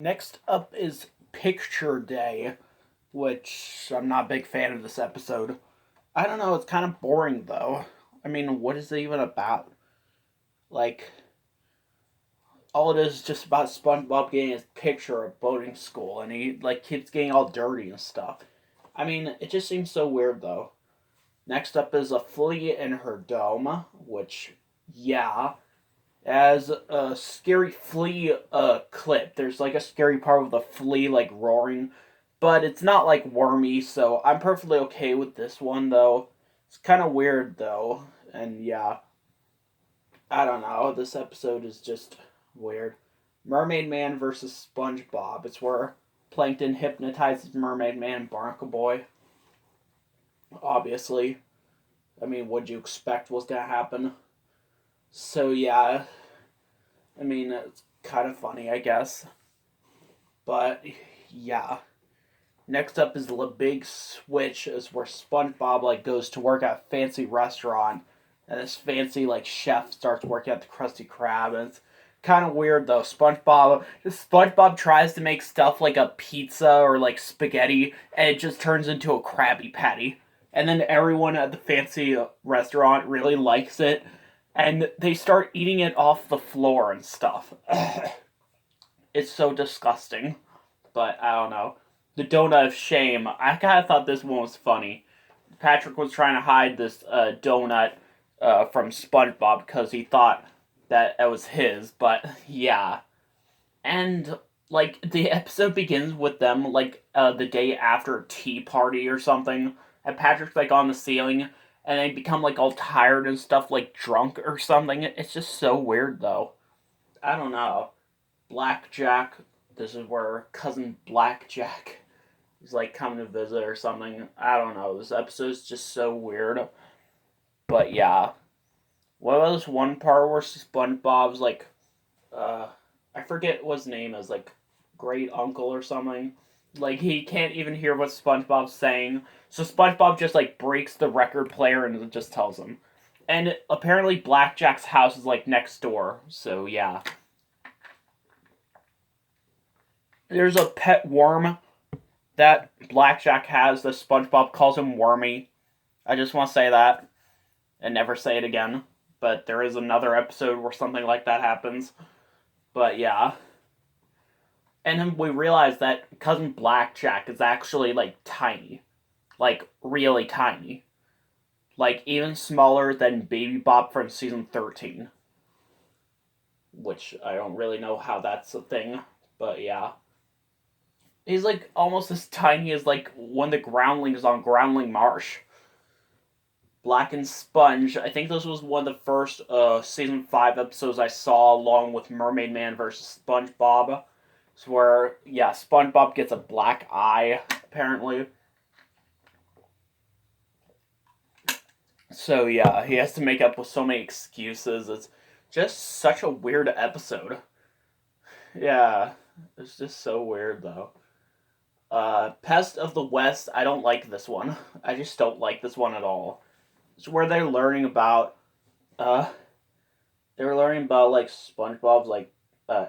Next up is Picture Day, which I'm not a big fan of this episode. I don't know, it's kind of boring though. I mean, what is it even about? Like, all it is just about SpongeBob getting his picture at boating school, and he like keeps getting all dirty and stuff. I mean, it just seems so weird though. Next up is a flea in her dome, which, yeah, as a scary flea clip. There's like a scary part with the flea like roaring, but it's not like wormy, so I'm perfectly okay with this one though. It's kind of weird though, and yeah, I don't know. This episode is just weird. Mermaid Man versus SpongeBob. It's where Plankton hypnotizes Mermaid Man and Barnacle Boy. Obviously, I mean, what'd you expect was gonna happen? So yeah, I mean, it's kind of funny, I guess. But yeah. Next up is the big switch, is where SpongeBob like goes to work at a fancy restaurant, and this fancy like chef starts working at the Krusty Krab, and it's kind of weird though. SpongeBob tries to make stuff like a pizza or like spaghetti, and it just turns into a Krabby Patty. And then everyone at the fancy restaurant really likes it, and they start eating it off the floor and stuff. It's so disgusting, but I don't know. The donut of shame. I kind of thought this one was funny. Patrick was trying to hide this donut from SpongeBob because he thought that it was his, but yeah. And like the episode begins with them like the day after a tea party or something, and Patrick's like on the ceiling, and they become like all tired and stuff, like drunk or something. It's just so weird though. I don't know. Blackjack. This is where cousin Blackjack is like coming to visit or something. I don't know. This episode's just so weird. But yeah. What was one part where SpongeBob's like I forget what his name is, like great uncle or something. Like he can't even hear what SpongeBob's saying. So SpongeBob just like breaks the record player and just tells him. And apparently Blackjack's house is like next door. So yeah. There's a pet worm that Blackjack has that SpongeBob calls him Wormy. I just want to say that and never say it again. But there is another episode where something like that happens. But yeah. And then we realize that Cousin Blackjack is actually like tiny. Like really tiny. Like even smaller than Baby Bop from season 13. Which I don't really know how that's a thing. But yeah. He's like almost as tiny as like one of the groundlings on Groundling Marsh. Black and Sponge. I think this was one of the first season 5 episodes I saw along with Mermaid Man versus SpongeBob. It's where, yeah, SpongeBob gets a black eye, apparently. So yeah, he has to make up with so many excuses. It's just such a weird episode. Yeah, it's just so weird though. Pest of the West, I don't like this one. I just don't like this one at all. It's where they're learning about uh like SpongeBob's like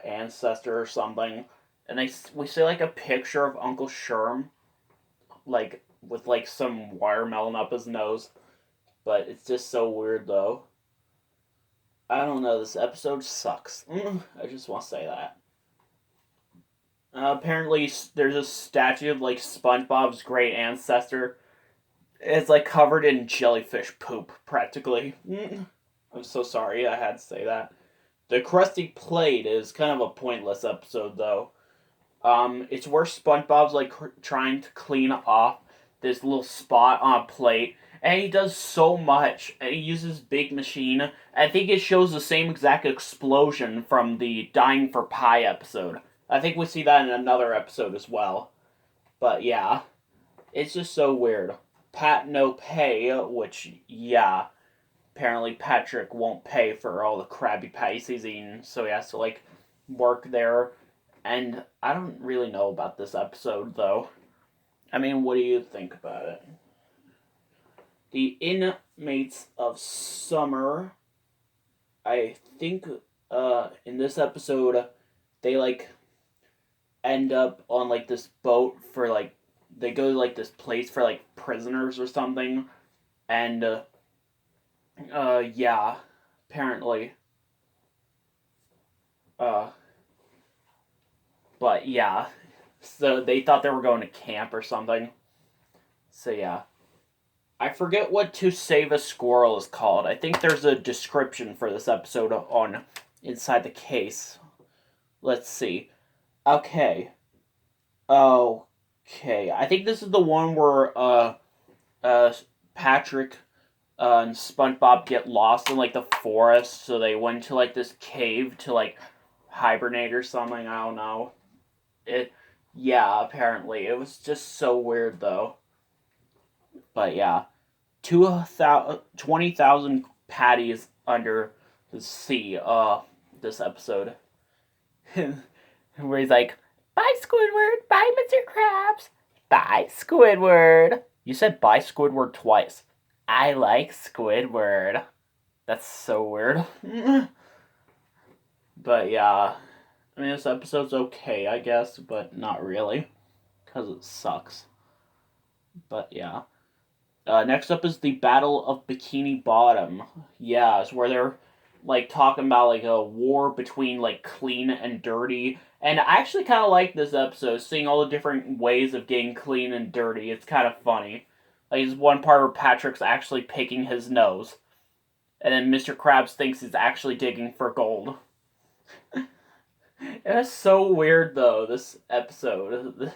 ancestor or something, and we see like a picture of Uncle Sherm like with like some watermelon up his nose, but it's just so weird though. I don't know. This episode sucks. I just want to say that. Apparently, there's a statue of like SpongeBob's great ancestor. It's like covered in jellyfish poop, practically. I'm so sorry I had to say that. The Krusty Plate is kind of a pointless episode, though. It's where SpongeBob's like trying to clean off this little spot on a plate, and he does so much. And he uses big machine. I think it shows the same exact explosion from the Dying for Pie episode. I think we see that in another episode as well. But yeah, it's just so weird. Pat no pay, which yeah, apparently Patrick won't pay for all the Krabby Patties he's eaten, so he has to like work there. And I don't really know about this episode though. I mean, what do you think about it? The inmates of summer. I think in this episode they like end up on like this boat for like they go to like this place for like prisoners or something, and yeah, apparently, uh, but yeah, so they thought they were going to camp or something. So yeah, I forget what "To Save a Squirrel" is called. I think there's a description for this episode on inside the case. Let's see. Okay. Okay. I think this is the one where uh Patrick and SpongeBob get lost in like the forest, so they went to like this cave to like hibernate or something. I don't know. It, yeah, apparently it was just so weird though. But yeah, 20,000 patties under the sea. This episode where he's like, "Bye, Squidward. Bye, Mr. Krabs. Bye, Squidward." You said "bye, Squidward" twice. I like Squidward. That's so weird. But yeah, I mean, this episode's okay, I guess, but not really, because it sucks. But yeah. Next up is the Battle of Bikini Bottom. Yeah, it's where they're like talking about like a war between like clean and dirty. And I actually kind of like this episode, seeing all the different ways of getting clean and dirty. It's kind of funny. Like, there's one part where Patrick's actually picking his nose, and then Mr. Krabs thinks he's actually digging for gold. It was so weird though, this episode.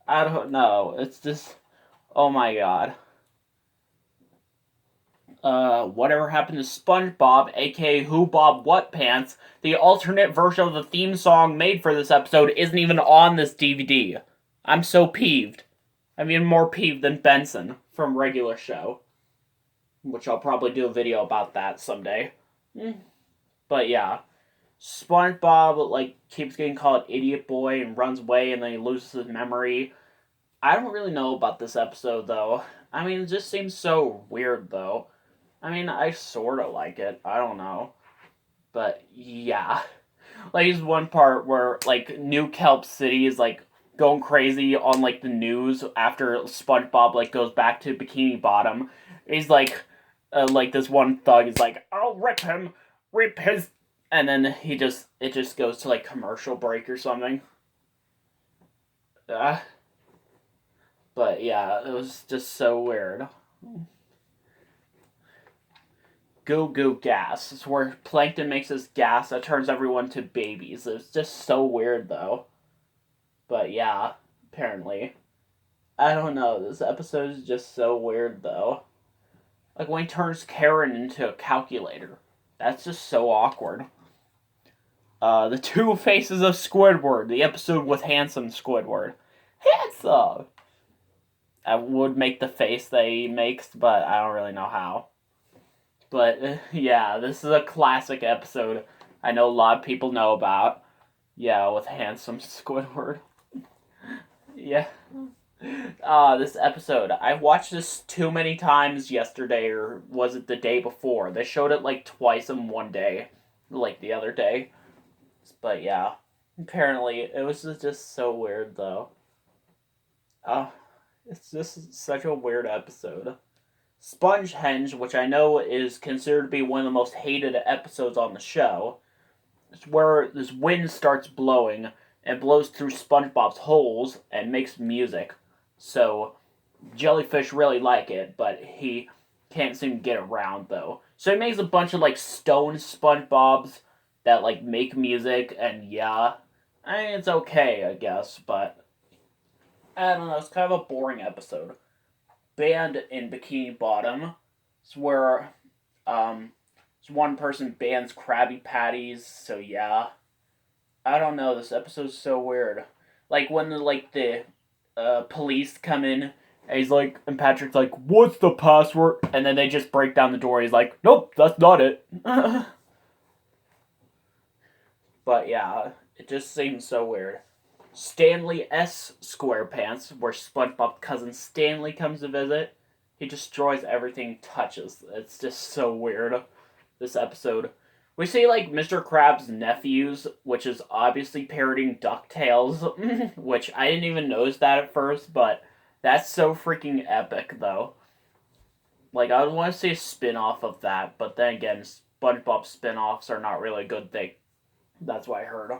I don't know. It's just, oh my god. Whatever happened to SpongeBob, aka Who Bob What Pants, the alternate version of the theme song made for this episode isn't even on this DVD. I'm so peeved. I'm even more peeved than Benson from regular show, which I'll probably do a video about that someday. But yeah, SpongeBob like keeps getting called idiot boy and runs away, and then he loses his memory. I don't really know about this episode though. I mean, it just seems so weird though. I mean, I sort of like it. I don't know. But yeah. Like, there's one part where, like, New Kelp City is, like, going crazy on, like, the news after SpongeBob, like, goes back to Bikini Bottom. He's like, this one thug is like, "I'll rip him. Rip his..." And then it just goes to, like, commercial break or something. Uh, but yeah, it was just so weird. Goo Goo Gas. It's where Plankton makes this gas that turns everyone to babies. It's just so weird, though. But yeah, apparently. I don't know. This episode is just so weird, though. Like when he turns Karen into a calculator. That's just so awkward. The Two Faces of Squidward. The episode with handsome Squidward. Handsome! I would make the face that he makes, but I don't really know how. But yeah, this is a classic episode I know a lot of people know about. Yeah, with handsome Squidward. Yeah. This episode. I watched this too many times yesterday, or was it the day before? They showed it like twice in one day, like the other day. But yeah, apparently it was just so weird though. Uh, it's just such a weird episode. Spongehenge, which I know is considered to be one of the most hated episodes on the show, it's where this wind starts blowing and blows through SpongeBob's holes and makes music. So jellyfish really like it, but he can't seem to get around though. So he makes a bunch of like stone SpongeBobs that like make music, and yeah, I mean it's okay, I guess, but I don't know. It's kind of a boring episode. Banned in Bikini Bottom. It's where one person bans Krabby Patties. So yeah, I don't know. This episode's so weird. Like when the police come in, and he's like, and Patrick's like, "What's the password?" And then they just break down the door. He's like, "Nope, that's not it." But yeah, it just seems so weird. Stanley S. SquarePants, where SpongeBob's cousin Stanley comes to visit. He destroys everything he touches. It's just so weird, this episode. We see, like, Mr. Krabs' nephews, which is obviously parodying DuckTales, which I didn't even notice that at first, but that's so freaking epic, though. Like, I would want to see a spin-off of that, but then again, SpongeBob spin-offs are not really a good thing. That's what I heard.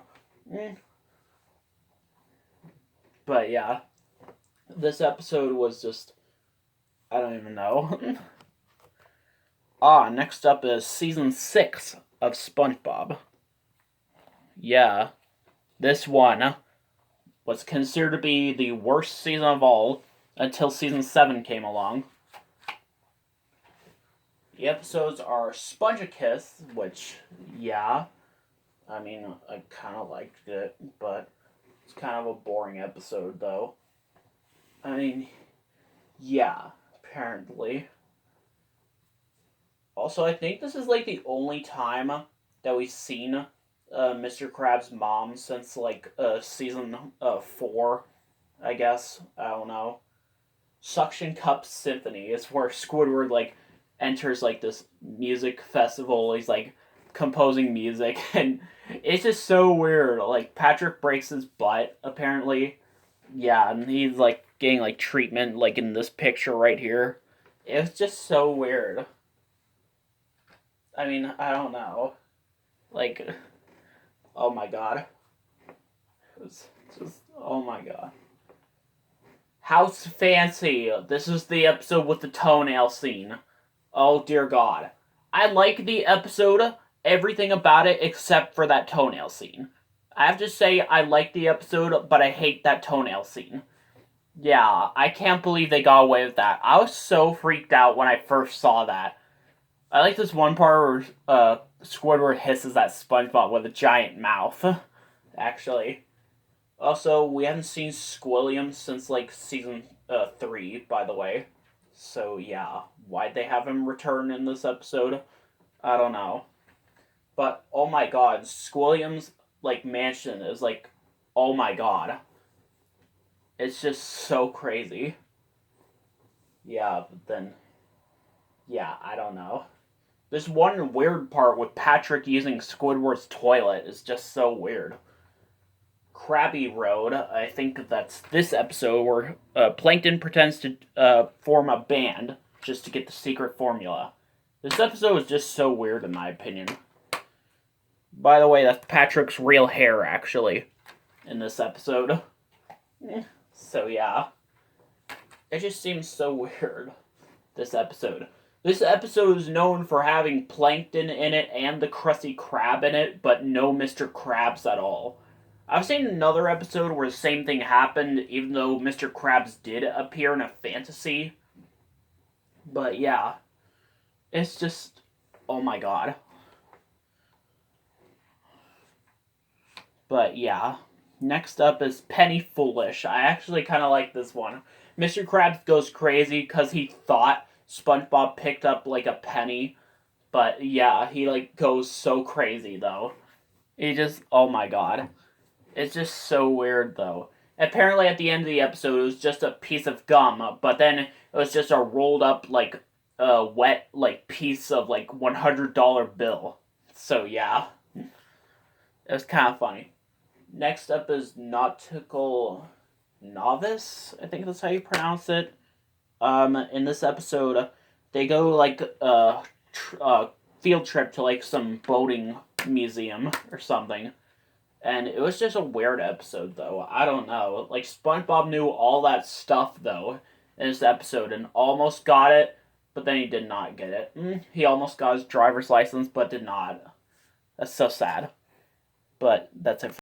But yeah, this episode was just, I don't even know. Next up is season 6 of SpongeBob. Yeah, this one was considered to be the worst season of all until season 7 came along. The episodes are Sponge-a-Kiss, which, yeah, I mean, I kind of liked it, but it's kind of a boring episode, though. I mean, yeah, apparently. Also, I think this is like the only time that we've seen Mr. Krabs' mom since like season 4, I guess. I don't know. Suction Cup Symphony is where Squidward like enters like this music festival. He's like composing music, and it's just so weird. Like Patrick breaks his butt apparently. Yeah, and he's like getting like treatment like in this picture right here. It's just so weird. I mean, I don't know. Like, oh my god. It's just, oh my god. House Fancy. This is the episode with the toenail scene. Oh dear god. I like the episode, everything about it except for that toenail scene. I have to say, I like the episode, but I hate that toenail scene. Yeah, I can't believe they got away with that. I was so freaked out when I first saw that. I like this one part where Squidward hisses at SpongeBob with a giant mouth. Actually. Also, we haven't seen Squilliam since, like, season 3, by the way. So, yeah. Why'd they have him return in this episode? I don't know. But, oh my god, Squilliam's, like, mansion is, like, oh my god. It's just so crazy. Yeah, but then... Yeah, I don't know. This one weird part with Patrick using Squidward's toilet is just so weird. Krabby Road, I think that's this episode where Plankton pretends to form a band just to get the secret formula. This episode is just so weird in my opinion. By the way, that's Patrick's real hair, actually, in this episode. So yeah. It just seems so weird, this episode. This episode is known for having Plankton in it and the Krusty Krab in it, but no Mr. Krabs at all. I've seen another episode where the same thing happened, even though Mr. Krabs did appear in a fantasy. But yeah, it's just, oh my god. But yeah, next up is Penny Foolish. I actually kind of like this one. Mr. Krabs goes crazy because he thought SpongeBob picked up like a penny. But yeah, he like goes so crazy though. He just, oh my god. It's just so weird though. Apparently at the end of the episode it was just a piece of gum, but then it was just a rolled up like wet like piece of like $100 bill. So yeah. It was kind of funny. Next up is Nautical Novice, I think that's how you pronounce it. In this episode, they go like field trip to like some boating museum or something, and it was just a weird episode though. I don't know. Like SpongeBob knew all that stuff though in this episode and almost got it, but then he did not get it. He almost got his driver's license, but did not. That's so sad. But that's it.